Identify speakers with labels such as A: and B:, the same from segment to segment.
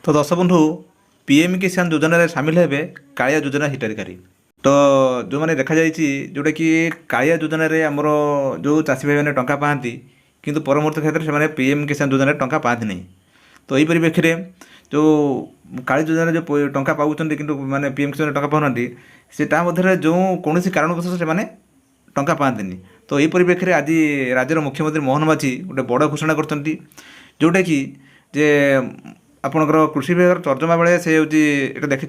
A: तो दर्शक बंधु पीएम किसान योजन सामिल हेबे कालिया योजना हिताधिकारी। तो जो मैंने देखा जाइए जोटा कि कालिया योजन आमर जो चाषी भाई मैंने टंका पाती किंतु परवर्त क्षेत्र से पीएम किसान योजन टंका पाती नहीं। तो यही परिप्रेक्षी में जो काली योजन जो टंका पाँच कि मैंने पीएम किसान टंका पाऊना से जो कौन कारणवश से टंका पाती। तो यही परिप्रेक्षी आज राज्यर मुख्यमंत्री मोहन माझी गोटे बड़ घोषणा कर जोटा कि जे आपणकर कृषि विभाग तर्जमा बेले से हूँ देखी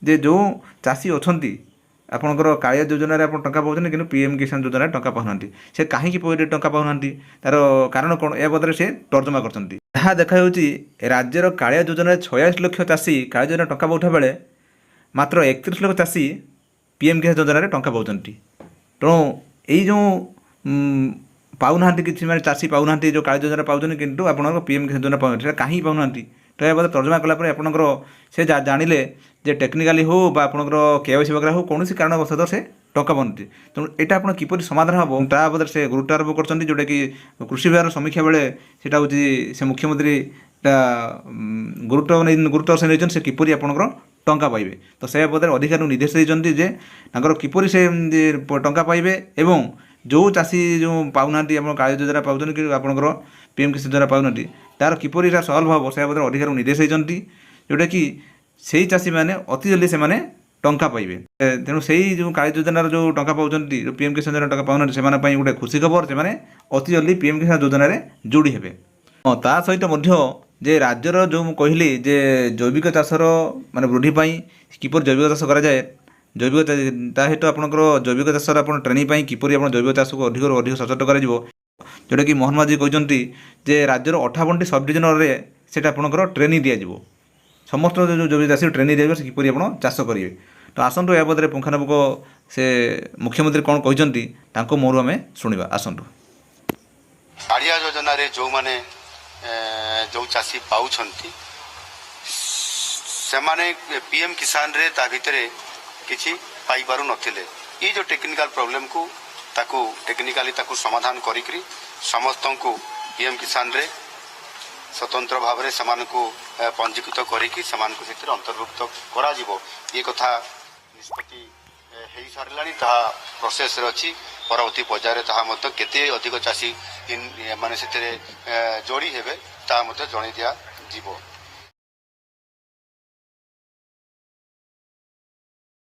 A: जे जो चाषी अच्छा आपणकर कालिया योजन आप टंका पाँच कि पीएम किसान योजन टंका पाऊना से कहीं टंका पाऊना तार कारण कौन या बदले से तर्जमा कर देखा राज्यर कालिया योजन 46 लाख चाषी कालिया योजन टंका पाउठा बेले मात्र 31 लाख चाषी पीएम किसान योजन टंका पाँच। तेणु यही जो पाऊना कि मैंने चाषी पाऊना जो कालिया योजना पाँच कि आप पीएम किसान योजना पाऊना कहीं पाऊना। तो यह तर्जमा कलापर आपंकर से जानिले जे टेक्निकाली हो आपंकर केवाईसी वगैरह हो कौन कारणवश से टंका पाऊना। तेणु यहाँ आप किपर समाधान हम ता बदले से गुरुत्व आरोप कर जोटा कि कृषि विभाग समीक्षा बेले से हूँ से मुख्यमंत्री गुरुत्व से नहीं से किपर आपंकर टंका पाइबे। तो से बदले अधिकारी निर्देश देते जे किपर से टंका पाइबे एवं जो चाषी जो पाऊना आप कालिया योजना पाँच कि आपंकर पीएम किसान योजना पाऊना तार किपर सल्व हम से बदले अधिकारी निर्देश देते जोटा कि से चाषी मैंने अति जल्दी से टंका पाइबे। तेणु से जो कालिया योजनार जो टंका पाँच पीएम किसान योजना टंका पाऊना से गोटे खुशी खबर से अति जल्दी पीएम किसान योजन जोड़ी हे। ता सहित जे राज्यर जो कहली जे जैविक चाषर माने वृद्धि किपर जैविक चाष कराए जैविक सहित आपंकर जैविक चाष आप ट्रेनिंग किपर आप जैविक चाष को अधिक अधिक सचेत कर जोटा कि मोहन माझी कहते जे राज्यर 58टी सब डिविजन से आपंकर ट्रेनिंग दिज्व समस्त जो जैविक चाषी ट्रेनिंग दिज्व से किपर आप चाष करेंगे। तो आसतु या बदले पुंखानुपुंख से मुख्यमंत्री कौन कहते मोर आम शुणा आसतु।
B: कालिया योजना जो माने जो चाषी पाँच से पीएम किसान रे ता भितरे किछि पाई पारु नथिले। ये जो टेक्निकल प्रॉब्लम को ताकू टेक्निकाली ताकू समाधान करिकरी समस्त को पीएम किसान रे स्वतंत्र भाव में समान को पंजीकृत करिकी समान को सेतिर अंतर्भुक्त करा जिवो। ये कथा निष्पत्ति हेई सारलानी ता प्रोसेस रे अछि। परवर्ती पर्यायर ताहा मत केते अधिक चाषी माने सेतिर जोड़ी हेबे ता मत जणै दिया जिवो।